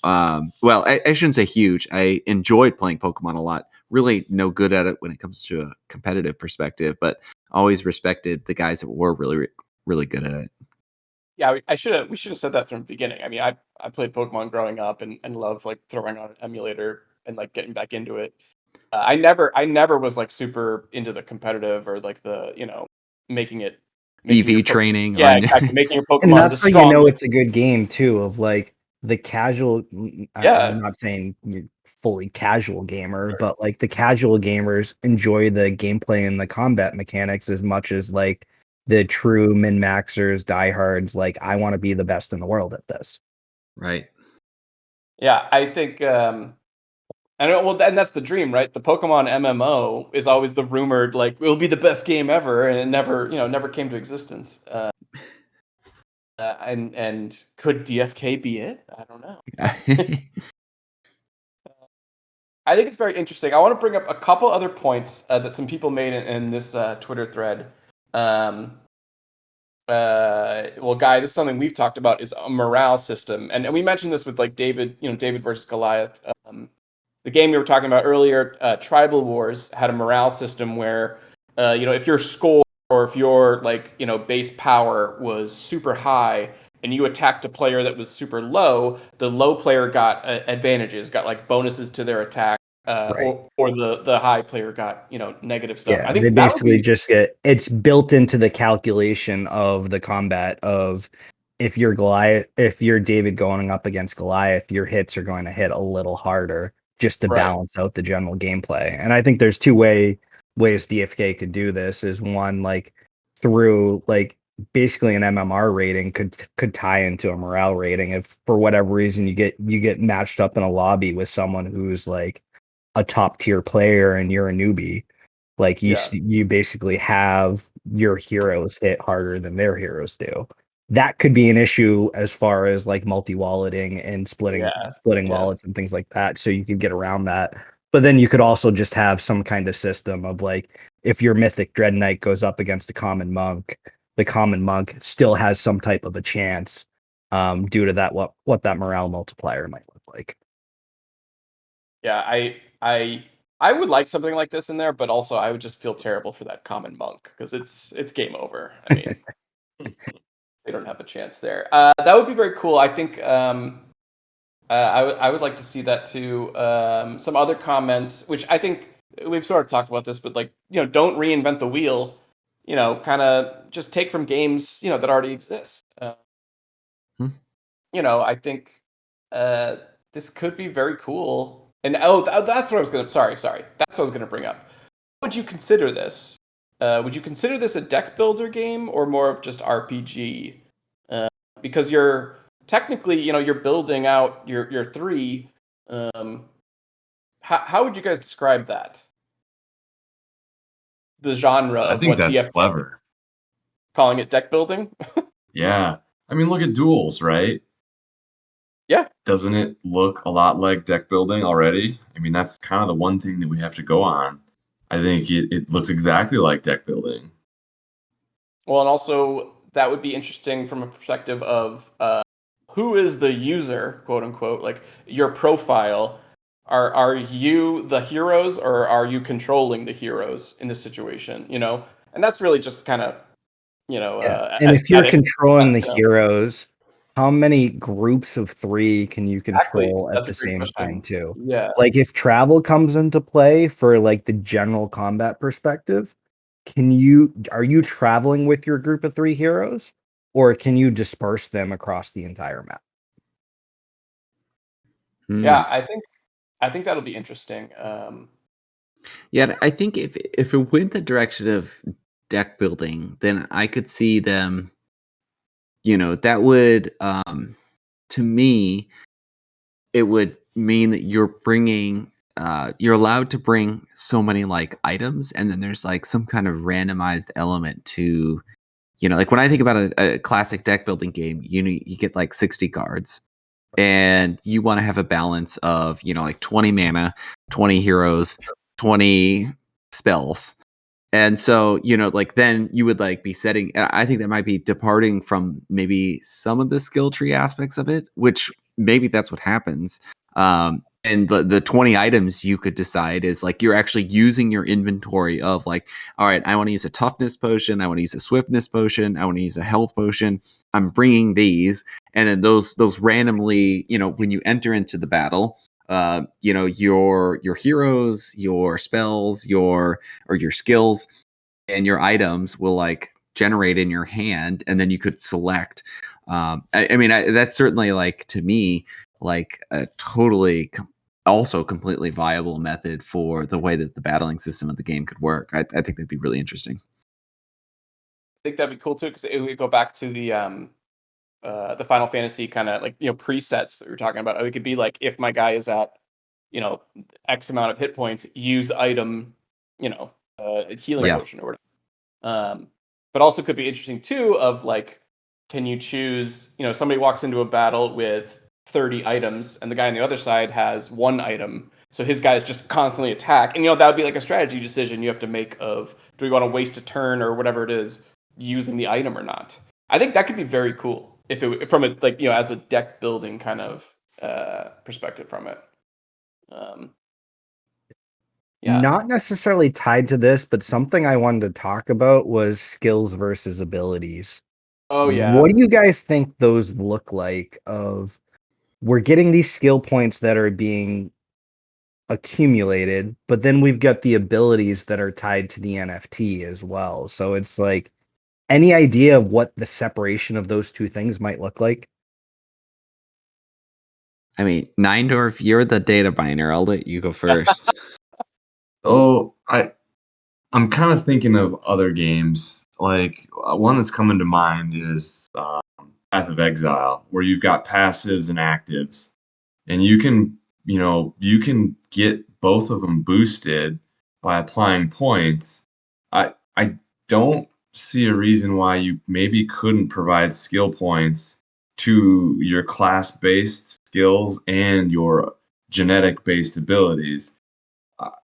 Well, I shouldn't say huge. I enjoyed playing Pokemon a lot really no good at it when it comes to a competitive perspective, but always respected the guys that were really, really good at it. Yeah, we should have said that from the beginning. I mean, I played Pokemon growing up and love like throwing on an emulator and like getting back into it. I never was like super into the competitive or like the making your EV training yeah, on exactly, making your And Pokemon the that's how you know it's strongest. a good game too. Of like the casual, I'm Yeah, not saying you're fully casual gamer, but like the casual gamers enjoy the gameplay and the combat mechanics as much as like the true min maxers, diehards. Like I want to be the best in the world at this. right. yeah. I think I don't well, and that's the dream, right? The Pokemon MMO is always the rumored like it'll be the best game ever, and it never never came to existence. And could DFK be it? I don't know. I think it's very interesting. I want to bring up a couple other points that some people made in this Twitter thread. Um, well, Guy, this is something we've talked about is a morale system, and we mentioned this with like David, David versus Goliath. The game we were talking about earlier, Tribal Wars, had a morale system where, if your score or if your base power was super high and you attacked a player that was super low, the low player got advantages, got like bonuses to their attack, Right. or the high player got negative stuff. Yeah, I they think that would basically be just get it's built into the calculation of the combat of if you're David going up against Goliath, your hits are going to hit a little harder just to right. balance out the general gameplay. And I think there's ways DFK could do this is one like through like basically an MMR rating could tie into a morale rating if for whatever reason you get matched up in a lobby with someone who's like a top tier player and you're a newbie like Yeah, you basically have your heroes hit harder than their heroes do. That could be an issue as far as like multi-walleting and yeah, splitting yeah, wallets and things like that. So you could get around that. But then you could also just have some kind of system of like if your mythic Dread Knight goes up against a common monk, the common monk still has some type of a chance due to that what that morale multiplier might look like. yeah. I would like something like this in there, but also I would just feel terrible for that common monk because it's game over. I mean, they don't have a chance there. That would be very cool. I think I would like to see that too. Some other comments, which I think we've sort of talked about this, but like don't reinvent the wheel. Kind of just take from games that already exist. Hmm. I think this could be very cool. And that's what I was gonna. Sorry. That's what I was gonna bring up. How would you consider this? Would you consider this a deck builder game or more of just RPG? Because you're technically, you're building out your three. Um, how would you guys describe that? The genre I of think what that's DFK clever. calling it deck building? Yeah. I mean, look at duels, right? Yeah. Doesn't it look a lot like deck building already? I mean, that's kind of the one thing that we have to go on. I think it looks exactly like deck building. Well, and also that would be interesting from a perspective of who is the user, quote unquote, like your profile. Are you the heroes or are you controlling the heroes in this situation? And that's really just kind of Yeah. And if you're aesthetic. controlling the You know, heroes, how many groups of three can you exactly. control at That's the a great same time question. too? Yeah. Like if travel comes into play for like the general combat perspective, are you traveling with your group of three heroes or can you disperse them across the entire map? Hmm. Yeah, I think that'll be interesting. Yeah, I think if it went the direction of deck building, then I could see them. That would to me it would mean that you're allowed to bring so many like items, and then there's like some kind of randomized element to like when I think about a classic deck building game, you get like 60 cards, and you want to have a balance of like 20 mana, 20 heroes, 20 spells. And so, like then you would like be setting, and I think that might be departing from maybe some of the skill tree aspects of it, which maybe that's what happens. And the 20 items you could decide is like you're actually using your inventory of like, all right, I want to use a toughness potion, I want to use a swiftness potion, I want to use a health potion. I'm bringing these, and then those randomly, when you enter into the battle, your heroes, your spells, your skills, and your items will like generate in your hand, and then you could select. I mean, that's certainly like to me like a totally also completely viable method for the way that the battling system of the game could work. I think that'd be really interesting. I think that'd be cool too, because it would go back to the Final Fantasy kind of like presets that we were talking about. It could be like if my guy is at X amount of hit points, use item, healing Yeah. potion or whatever. But also could be interesting too of like, can you choose, somebody walks into a battle with 30 items and the guy on the other side has 1 item. So his guys just constantly attack. And, that would be like a strategy decision you have to make of, do we want to waste a turn or whatever it is using the item or not? I think that could be very cool from a, like, as a deck building kind of perspective from it. Yeah. Not necessarily tied to this, but something I wanted to talk about was skills versus abilities. Oh, yeah. What do you guys think those look like? We're getting these skill points that are being accumulated, but then we've got the abilities that are tied to the NFT as well. So it's like, any idea of what the separation of those two things might look like? I mean, Neindorf, you're the data miner. I'll let you go first. Oh, I'm kind of thinking of other games. Like one that's coming to mind is Path of Exile, where you've got passives and actives, and you can get both of them boosted by applying points. I don't see a reason why you maybe couldn't provide skill points to your class-based skills and your genetic-based abilities.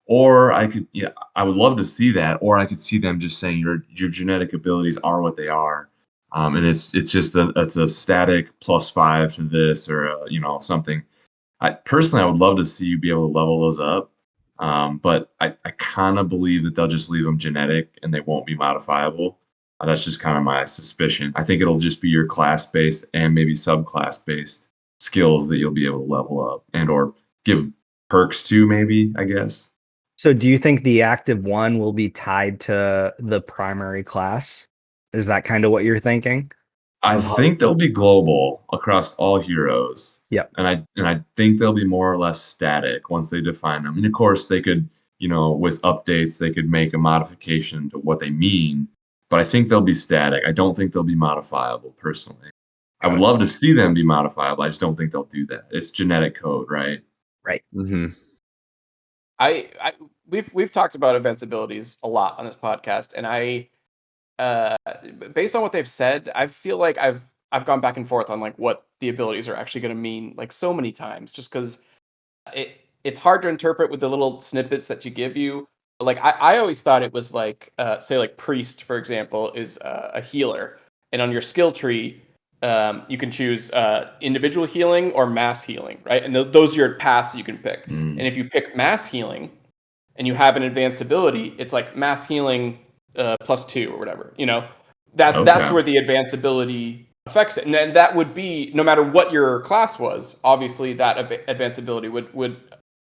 Or I would love to see that. Or I could see them just saying your genetic abilities are what they are, and it's just it's a static +5 to this or something. I would love to see you be able to level those up, but I kind of believe that they'll just leave them genetic and they won't be modifiable. That's just kind of my suspicion. I think it'll just be your class-based and maybe subclass-based skills that you'll be able to level up and or give perks to, maybe, I guess. So do you think the active one will be tied to the primary class? Is that kind of what you're thinking? I think they'll be global across all heroes. Yep. And I think they'll be more or less static once they define them. And of course they could, with updates, they could make a modification to what they mean, but I think they'll be static. I don't think they'll be modifiable personally. I would love to see them be modifiable. I just don't think they'll do that. It's genetic code, right? Right. Mm-hmm. We've talked about events abilities a lot on this podcast, and based on what they've said, I feel like I've gone back and forth on like what the abilities are actually going to mean, like so many times, just because it's hard to interpret with the little snippets that you give you. Like I always thought it was like say like priest, for example, is a healer, and on your skill tree, you can choose individual healing or mass healing, right? And those are your paths you can pick. And if you pick mass healing and you have an advanced ability, it's like mass healing +2 or whatever. That's where the advanced ability affects it, and then that would be no matter what your class was. Obviously, that advanced ability would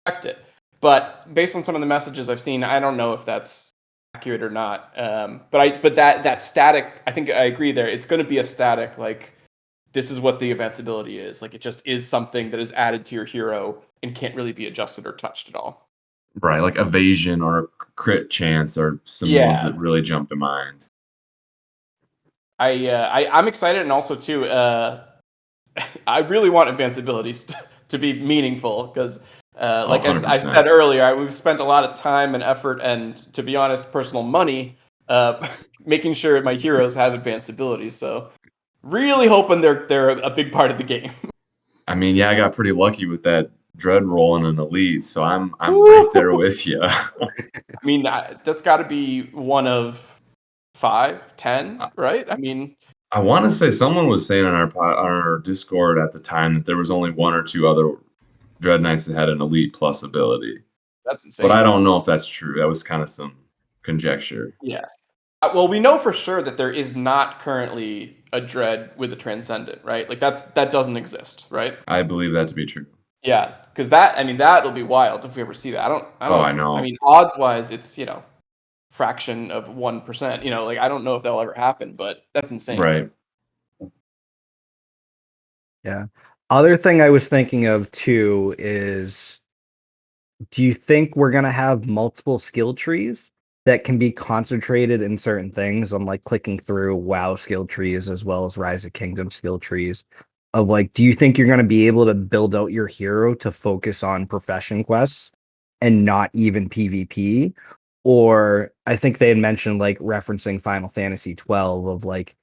affect it. But based on some of the messages I've seen, I don't know if that's accurate or not. But that static, I think I agree there. It's going to be a static like. This is what the advanced ability is. Like, it just is something that is added to your hero and can't really be adjusted or touched at all. Right, like evasion or crit chance are some ones that really jump to mind. I'm excited, and also too, I really want advanced abilities to be meaningful because, like I said earlier, we've spent a lot of time and effort, and to be honest, personal money, making sure my heroes have advanced abilities. So, really hoping they're a big part of the game. I mean, yeah, I got pretty lucky with that dread roll in an elite, so I'm right there with you. I mean, that's got to be one of 5, 10, right? I mean, I want to say someone was saying on our Discord at the time that there was only one or two other Dread Knights that had an Elite Plus ability. That's insane. But I don't know if that's true. That was kind of some conjecture. Yeah. Well, we know for sure that there is not currently a Dread with a Transcendent, right? Like that doesn't exist, right? I believe that to be true. Yeah, because that'll be wild if we ever see that. I don't Oh, I know. I mean, odds wise, it's fraction of 1%. Like I don't know if that'll ever happen, but that's insane. Right. Yeah. Other thing I was thinking of too is, do you think we're gonna have multiple skill trees that can be concentrated in certain things? I'm like clicking through WoW skill trees as well as Rise of Kingdom skill trees. Of like, do you think you're gonna be able to build out your hero to focus on profession quests and not even PvP? Or I think they had mentioned, like, referencing Final Fantasy 12 of like,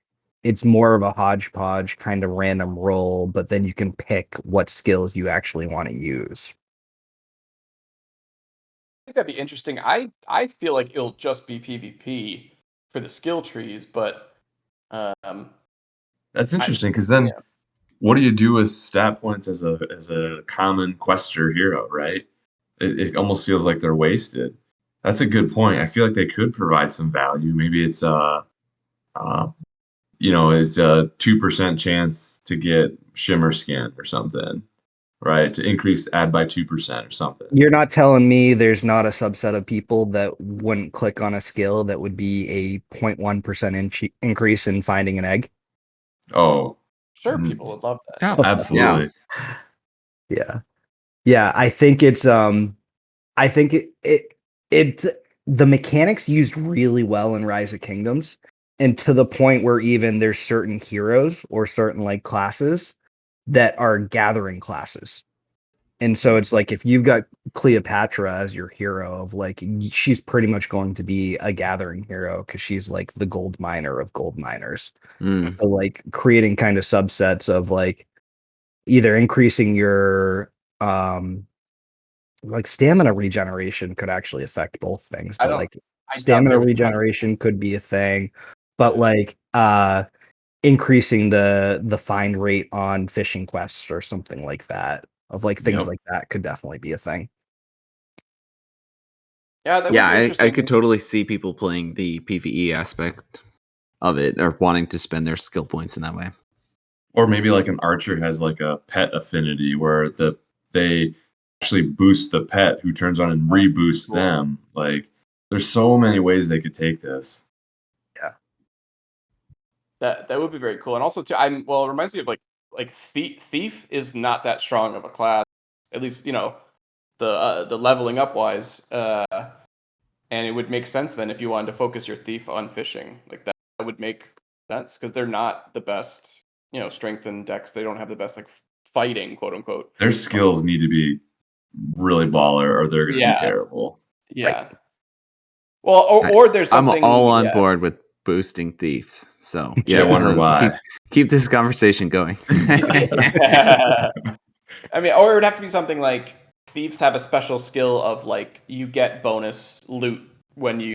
it's more of a hodgepodge kind of random roll, but then you can pick what skills you actually want to use. I think that'd be interesting. I feel like it'll just be PvP for the skill trees, but That's interesting because then yeah. what do you do with stat points as a common quester hero, right? It almost feels like they're wasted. That's a good point. I feel like they could provide some value. Maybe it's uh it's a 2% chance to get shimmer skin or something, right? To increase add by 2% or something. You're not telling me there's not a subset of people that wouldn't click on a skill that would be a 0.1% increase in finding an egg? Oh, Sure, people would love that. Yeah. absolutely. Yeah. Yeah, I think it's I think it the mechanics used really well in Rise of Kingdoms, and to the point where even there's certain heroes or certain like classes that are gathering classes. And so it's like, if you've got Cleopatra as your hero, of like, she's pretty much going to be a gathering hero because she's like the gold miner of gold miners. Mm. So like creating kind of subsets of like either increasing your like stamina regeneration could actually affect both things, I but don't. like I doubt stamina they would touch. regeneration could be a thing, but Yeah. like increasing the find rate on fishing quests or something like that, of like things Yep. like that could definitely be a thing. Yeah, that would Yeah, be I interesting. could totally see people playing the PvE aspect of it or wanting to spend their skill points in that way. Or maybe like an archer has like a pet affinity where they actually boost the pet who turns on and reboosts Cool. them. Like there's so many ways they could take this. That would be very cool. And also too, it reminds me of like thief is not that strong of a class, at least the leveling up wise. And it would make sense then if you wanted to focus your thief on fishing, like that would make sense because they're not the best, strength and dex. They don't have the best like fighting, quote unquote. Their skills need to be really baller or they're going to be Yeah, terrible. yeah. Well, or there's I'm something. all on Yeah. board with boosting thieves. So Yeah, I wonder let's why. keep this conversation going. I mean, or it would have to be something like thieves have a special skill of like you get bonus loot when you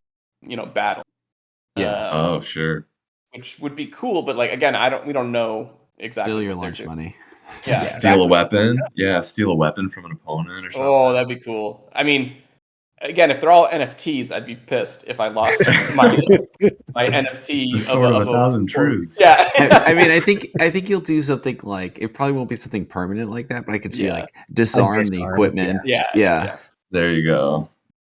battle. Yeah. Oh, sure. Which would be cool, but like again, we don't know exactly Steal your what they're lunch doing. money. Yeah, Steal exactly. a weapon. Yeah, steal a weapon from an opponent or something. Oh, that'd be cool. I mean, again, if they're all NFTs, I'd be pissed if I lost my NFT The sword of a thousand sword. truths. Yeah. I mean, I think you'll do something like, it probably won't be something permanent like that, but I could see Yeah. like disarm the disarm, equipment. Yeah. There you go.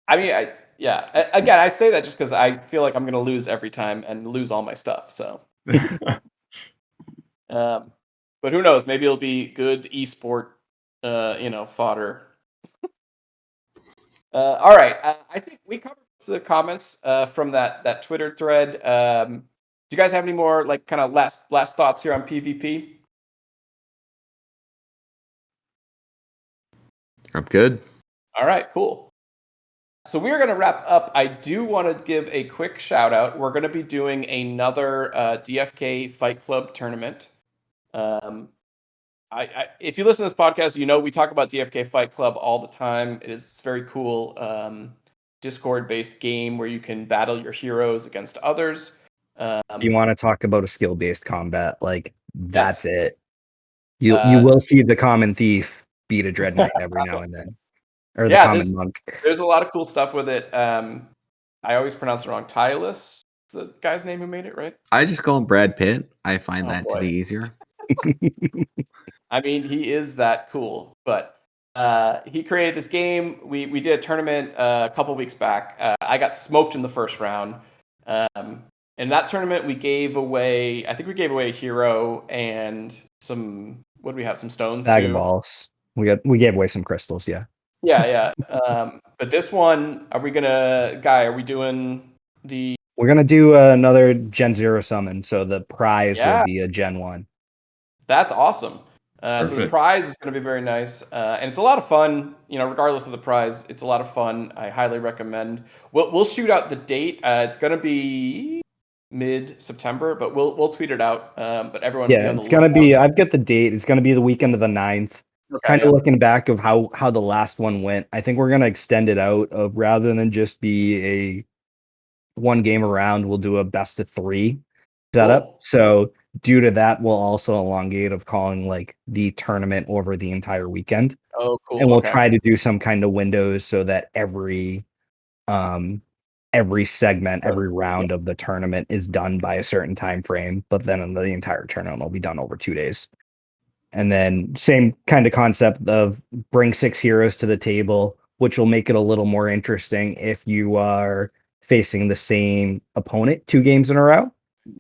I mean, again, I say that just because I feel like I'm gonna lose every time and lose all my stuff. So, but who knows? Maybe it'll be good esport, fodder. All right, I think we covered the comments from that Twitter thread. Do you guys have any more like kind of last thoughts here on PvP? I'm good. All right, cool. So we're going to wrap up. I do want to give a quick shout out. We're going to be doing another DFK Fight Club tournament. If you listen to this podcast, we talk about DFK Fight Club all the time. It is very cool Discord-based game where you can battle your heroes against others. You want to talk about a skill-based combat, like that's Yes. it. You will see the common thief beat a Dread Knight every now and then, or the Yeah, common monk. there's a lot of cool stuff with it. I always pronounce it wrong. Tylus, the guy's name who made it, right? I just call him Brad Pitt. I find Oh, that to boy. be easier. I mean, he is that cool, but he created this game. We did a tournament a couple weeks back. I got smoked in the first round. In that tournament, we gave away. I think we gave away a hero and some. What do we have? Some stones Bag too. of balls. We gave away some crystals. Yeah. Yeah. But this one, are we doing the? We're gonna do another Gen 0 summon, so the prize will Yeah, be a Gen 1. that's awesome. So the Perfect. prize is going to be very nice, and it's a lot of fun. Regardless of the prize, it's a lot of fun. I highly recommend. We'll shoot out the date. It's going to be mid-September, but we'll tweet it out. But everyone, be Yeah, on the it's gonna lookout. be. I've got the date. It's gonna be the weekend of the 9th. Okay, Kind of yeah. looking back of how the last one went. I think we're gonna extend it out of rather than just be a one game around. We'll do a best of 3 setup. Cool. So due to that, we'll also elongate of calling like the tournament over the entire weekend, Oh, cool. and we'll Okay. try to do some kind of windows so that every segment, every round of the tournament is done by a certain time frame, but then the entire tournament will be done over 2 days. And then same kind of concept of bring 6 heroes to the table, which will make it a little more interesting if you are facing the same opponent 2 games in a row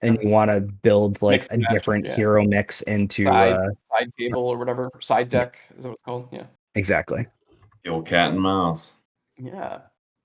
and you want to build like Mix a and match. different Yeah. hero mix into Side table or whatever. Side deck is that what it's called? Yeah. exactly. The old cat and mouse. Yeah.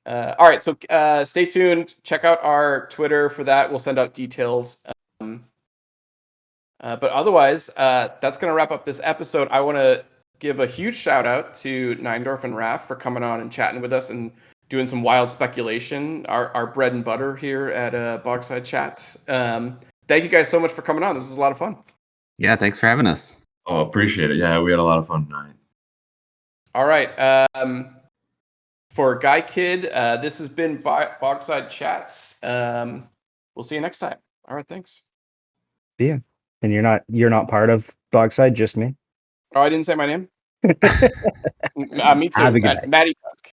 All right. So stay tuned. Check out our Twitter for that. We'll send out details. But otherwise, that's going to wrap up this episode. I want to give a huge shout out to Neindorf and Raph for coming on and chatting with us and doing some wild speculation, our bread and butter here at Bogside Chats. Thank you guys so much for coming on. This was a lot of fun. Yeah, thanks for having us. Oh, appreciate it. Yeah, we had a lot of fun tonight. All right. For Guy Kid, this has been Bogside Chats. We'll see you next time. All right. Thanks. Yeah. And you're not part of Bogside, just me. Oh, I didn't say my name. Me Have too. a good night. Maddie Tusk.